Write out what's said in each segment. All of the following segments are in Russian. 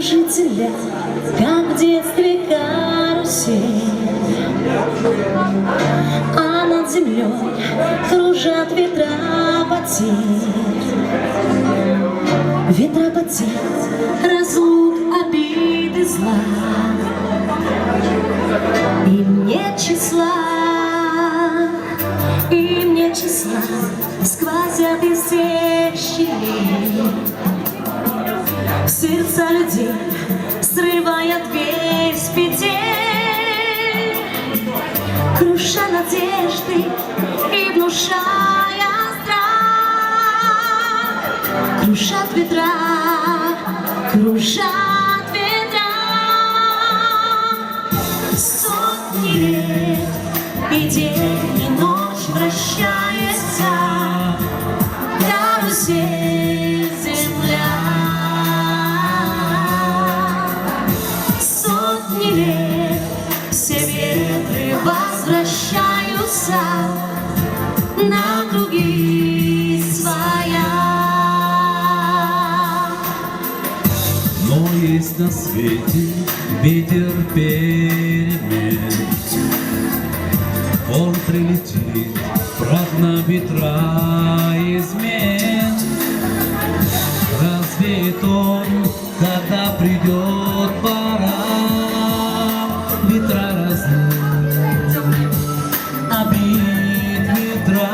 кружит земля, как в детстве карусель, а над землей кружат ветра потерь. Ветра потерь, разлук, обиды, зла. Им нет числа, им нет числа, сквозят из всех щелей в сердца людей, срывая дверь с петель, круша надежды и внушая страх. Кружат ветра, кружат ветра. Сотни лет и день, и ночь вращается карусель земля. Сотни лет все ветры возвращаются на круги своя. Но есть на свете ветер перемен, он прилетит, прогнав ветра измен. Развеет он, когда придет пора, ветра разлук, обид ветра.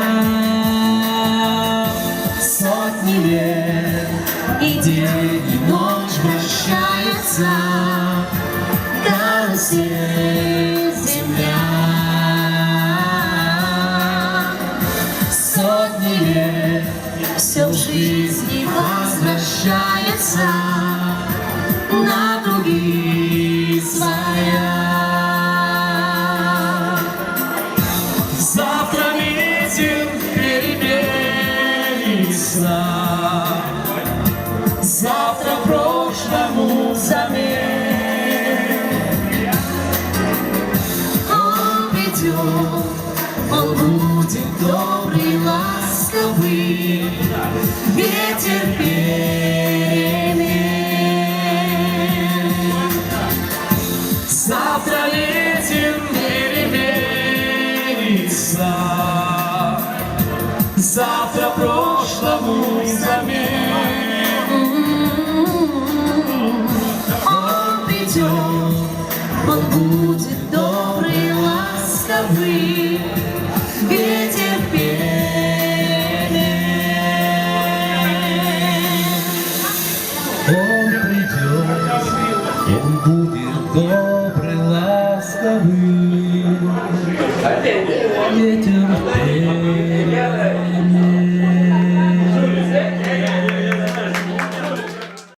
Сотни лет и день, и ночь вращается карусель земля. Сотни лет все в жизни возвращается на круги своя. Завтра ветер переменится, Завтра прошлому замен. Он придет, он будет добрый, ласковый, ветер перемен. завтра ветер переменится, завтра прошлому замен. Он придет, он будет добрый, ласковый, ветер перемен. Он придет, он будет добрый, ласковый, ветер